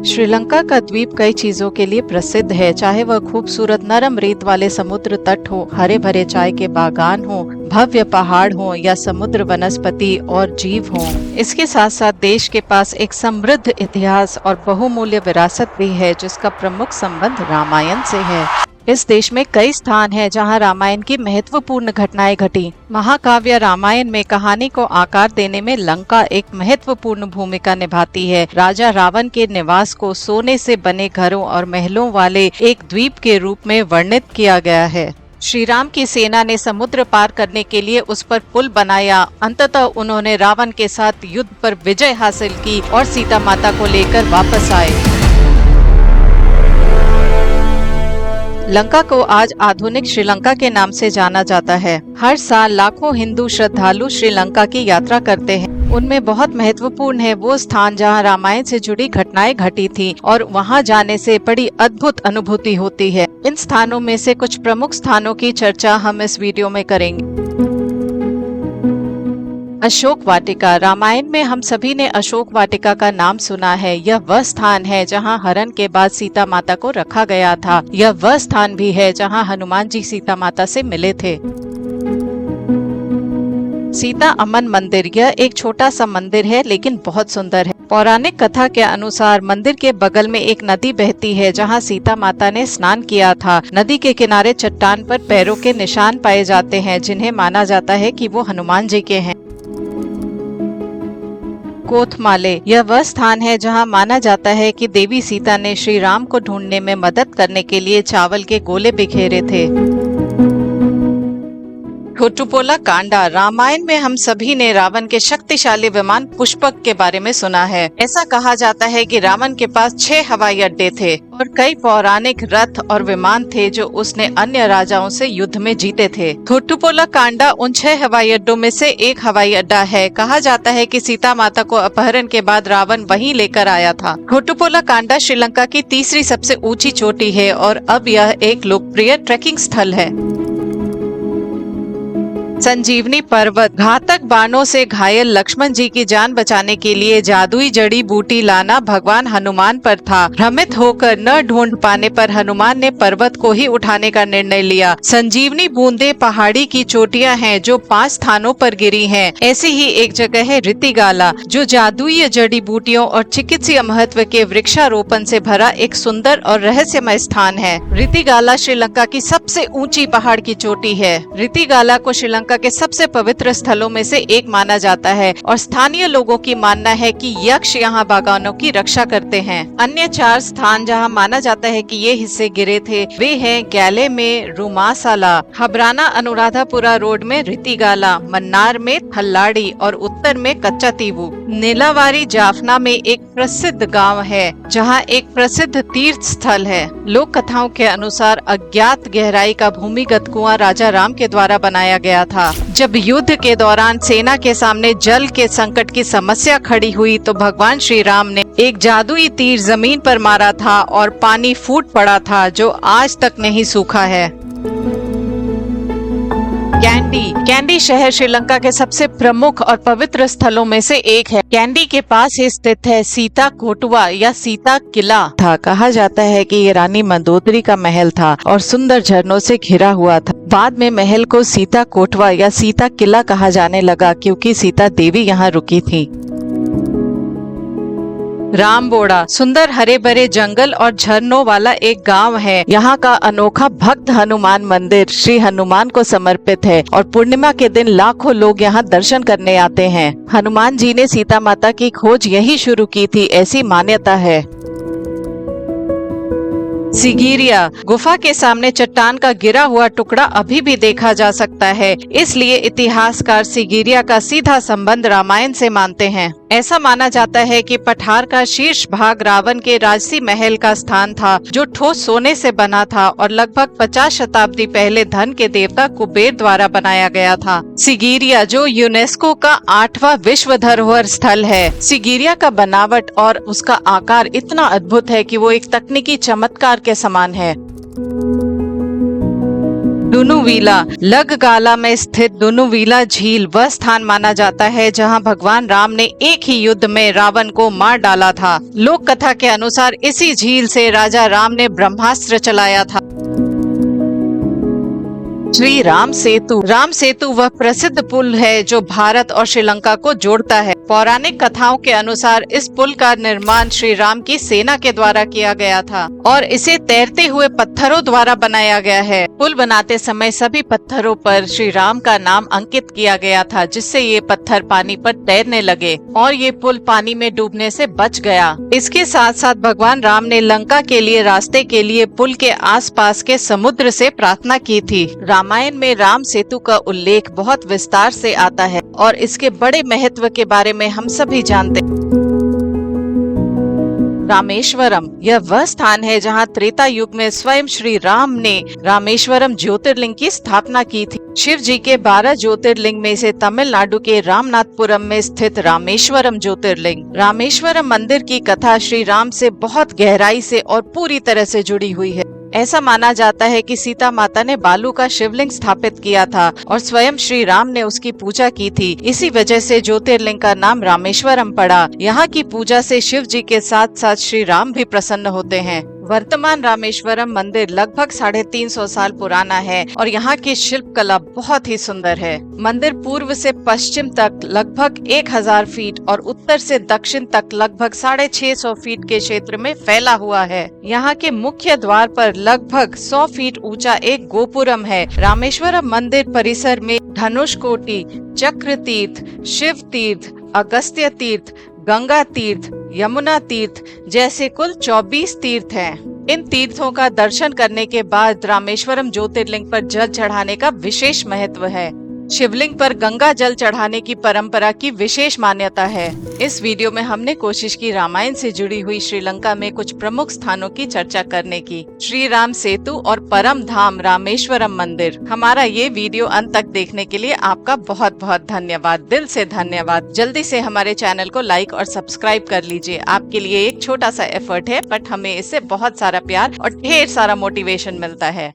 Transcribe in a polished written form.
श्रीलंका का द्वीप कई चीजों के लिए प्रसिद्ध है, चाहे वह खूबसूरत नरम रेत वाले समुद्र तट हो, हरे भरे चाय के बागान हो, भव्य पहाड़ हो या समुद्र वनस्पति और जीव हो। इसके साथ साथ देश के पास एक समृद्ध इतिहास और बहुमूल्य विरासत भी है, जिसका प्रमुख संबंध रामायण से है। इस देश में कई स्थान हैं जहां रामायण की महत्वपूर्ण घटनाएं घटी। महाकाव्य रामायण में कहानी को आकार देने में लंका एक महत्वपूर्ण भूमिका निभाती है। राजा रावण के निवास को सोने से बने घरों और महलों वाले एक द्वीप के रूप में वर्णित किया गया है। श्री राम की सेना ने समुद्र पार करने के लिए उस पर पुल बनाया। अंततः उन्होंने रावण के साथ युद्ध पर विजय हासिल की और सीता माता को लेकर वापस आए। लंका को आज आधुनिक श्रीलंका के नाम से जाना जाता है। हर साल लाखों हिंदू श्रद्धालु श्रीलंका की यात्रा करते हैं। उनमें बहुत महत्वपूर्ण है वो स्थान जहां रामायण से जुड़ी घटनाएं घटी थी और वहां जाने से बड़ी अद्भुत अनुभूति होती है। इन स्थानों में से कुछ प्रमुख स्थानों की चर्चा हम इस वीडियो में करेंगे। अशोक वाटिका। रामायण में हम सभी ने अशोक वाटिका का नाम सुना है। यह वह स्थान है जहां हरण के बाद सीता माता को रखा गया था। यह वह स्थान भी है जहां हनुमान जी सीता माता से मिले थे। सीता अमन मंदिर। यह एक छोटा सा मंदिर है लेकिन बहुत सुंदर है। पौराणिक कथा के अनुसार मंदिर के बगल में एक नदी बहती है जहां सीता माता ने स्नान किया था। नदी के किनारे चट्टान पर पैरों के निशान पाए जाते हैं, जिन्हें माना जाता है कि वो हनुमान जी के हैं। कोथमाले। यह वह स्थान है जहां माना जाता है कि देवी सीता ने श्री राम को ढूंढने में मदद करने के लिए चावल के गोले बिखेरे थे। थोटुपोला कांडा। रामायण में हम सभी ने रावण के शक्तिशाली विमान पुष्पक के बारे में सुना है। ऐसा कहा जाता है कि रावण के पास 6 हवाई अड्डे थे और कई पौराणिक रथ और विमान थे जो उसने अन्य राजाओं से युद्ध में जीते थे। थोटुपोला कांडा उन 6 हवाई अड्डों में से एक हवाई अड्डा है। कहा जाता है कि सीता माता को अपहरण के बाद रावण वहीं लेकर आया था। थोटुपोला कांडा श्रीलंका की तीसरी सबसे ऊंची चोटी है और अब यह एक लोकप्रिय ट्रैकिंग स्थल है। संजीवनी पर्वत। घातक बाणों से घायल लक्ष्मण जी की जान बचाने के लिए जादुई जड़ी बूटी लाना भगवान हनुमान पर था। भ्रमित होकर न ढूंढ पाने पर हनुमान ने पर्वत को ही उठाने का निर्णय लिया। संजीवनी बूंदे पहाड़ी की चोटियां हैं जो 5 स्थानों पर गिरी हैं। ऐसी ही एक जगह है रितिगाला, जो जादुई जड़ी बूटियों और चिकित्सीय महत्व के वृक्षारोपण से भरा एक सुंदर और रहस्यमय स्थान है। रितिगाला श्रीलंका की सबसे ऊंची पहाड़ की चोटी है। रितिगाला को श्रीलंका के सबसे पवित्र स्थलों में से एक माना जाता है और स्थानीय लोगों की मानना है कि यक्ष यहाँ बागानों की रक्षा करते हैं। अन्य 4 स्थान जहाँ माना जाता है कि ये हिस्से गिरे थे वे हैं गैले में रुमासाला, हबराना अनुराधापुरा रोड में रितिगाला, मन्नार में थल्लाड़ी और उत्तर में कच्चा तीवू। नीलावारी जाफना में एक प्रसिद्ध गांव है जहां एक प्रसिद्ध तीर्थ स्थल है। लोक कथाओं के अनुसार अज्ञात गहराई का भूमिगत कुआं राजा राम के द्वारा बनाया गया था। जब युद्ध के दौरान सेना के सामने जल के संकट की समस्या खड़ी हुई तो भगवान श्री राम ने एक जादुई तीर जमीन पर मारा था और पानी फूट पड़ा था, जो आज तक नहीं सूखा है। कैंडी शहर श्रीलंका के सबसे प्रमुख और पवित्र स्थलों में से एक है। कैंडी के पास ही स्थित है सीता कोटवा या सीता किला था। कहा जाता है कि ये रानी मंदोदरी का महल था और सुंदर झरनों से घिरा हुआ था। बाद में महल को सीता कोटवा या सीता किला कहा जाने लगा क्योंकि सीता देवी यहाँ रुकी थी। रामबोड़ा सुंदर हरे भरे जंगल और झरनों वाला एक गांव है। यहाँ का अनोखा भक्त हनुमान मंदिर श्री हनुमान को समर्पित है और पूर्णिमा के दिन लाखों लोग यहाँ दर्शन करने आते हैं। हनुमान जी ने सीता माता की खोज यही शुरू की थी, ऐसी मान्यता है। सिगिरिया गुफा के सामने चट्टान का गिरा हुआ टुकड़ा अभी भी देखा जा सकता है, इसलिए इतिहासकार सिगिरिया का सीधा संबंध रामायण से मानते हैं। ऐसा माना जाता है कि पठार का शीर्ष भाग रावण के राजसी महल का स्थान था, जो ठोस सोने से बना था और लगभग 50 शताब्दी पहले धन के देवता कुबेर द्वारा बनाया गया था। सिगिरिया जो यूनेस्को का 8वां विश्व धरोहर स्थल है। सिगिरिया का बनावट और उसका आकार इतना अद्भुत है कि वो एक तकनीकी चमत्कार के समान है। दुनुवीला लगगाला में स्थित दुनुवीला झील वह स्थान माना जाता है जहां भगवान राम ने एक ही युद्ध में रावण को मार डाला था। लोक कथा के अनुसार इसी झील से राजा राम ने ब्रह्मास्त्र चलाया था। श्री राम सेतु वह प्रसिद्ध पुल है जो भारत और श्रीलंका को जोड़ता है। पौराणिक कथाओं के अनुसार इस पुल का निर्माण श्री राम की सेना के द्वारा किया गया था और इसे तैरते हुए पत्थरों द्वारा बनाया गया है। पुल बनाते समय सभी पत्थरों पर श्री राम का नाम अंकित किया गया था, जिससे ये पत्थर पानी पर तैरने लगे और ये पुल पानी में डूबने से बच गया। इसके साथ साथ भगवान राम ने लंका के लिए रास्ते के लिए पुल के आसपास के समुद्र से प्रार्थना की थी। रामायण में राम सेतु का उल्लेख बहुत विस्तार से आता है और इसके बड़े महत्व के बारे में हम सभी जानते हैं। रामेश्वरम यह वह स्थान है जहां त्रेता युग में स्वयं श्री राम ने रामेश्वरम ज्योतिर्लिंग की स्थापना की थी। शिव जी के 12 ज्योतिर्लिंग में से तमिलनाडु के रामनाथपुरम में स्थित रामेश्वरम ज्योतिर्लिंग। रामेश्वरम मंदिर की कथा श्री राम से बहुत गहराई से और पूरी तरह से जुड़ी हुई है। ऐसा माना जाता है कि सीता माता ने बालू का शिवलिंग स्थापित किया था और स्वयं श्री राम ने उसकी पूजा की थी। इसी वजह से ज्योतिर्लिंग का नाम रामेश्वरम पड़ा। यहाँ की पूजा से शिव जी के साथ साथ श्री राम भी प्रसन्न होते हैं। वर्तमान रामेश्वरम मंदिर लगभग 350 साल पुराना है और यहाँ की शिल्प कला बहुत ही सुंदर है। मंदिर पूर्व से पश्चिम तक लगभग 1000 फीट और उत्तर से दक्षिण तक लगभग 650 फीट के क्षेत्र में फैला हुआ है। यहाँ के मुख्य द्वार पर लगभग 100 फीट ऊंचा एक गोपुरम है। रामेश्वरम मंदिर परिसर में धनुषकोटि, चक्र तीर्थ, शिव तीर्थ, अगस्त्य तीर्थ, गंगा तीर्थ, यमुना तीर्थ जैसे कुल 24 तीर्थ हैं। इन तीर्थों का दर्शन करने के बाद रामेश्वरम ज्योतिर्लिंग पर जल चढ़ाने का विशेष महत्व है। शिवलिंग पर गंगा जल चढ़ाने की परंपरा की विशेष मान्यता है। इस वीडियो में हमने कोशिश की रामायण से जुड़ी हुई श्रीलंका में कुछ प्रमुख स्थानों की चर्चा करने की। श्री राम सेतु और परम धाम रामेश्वरम मंदिर। हमारा ये वीडियो अंत तक देखने के लिए आपका बहुत बहुत धन्यवाद, दिल से धन्यवाद। जल्दी से हमारे चैनल को लाइक और सब्सक्राइब कर लीजिए। आपके लिए एक छोटा सा एफर्ट है, बट हमें इससे बहुत सारा प्यार और ढेर सारा मोटिवेशन मिलता है।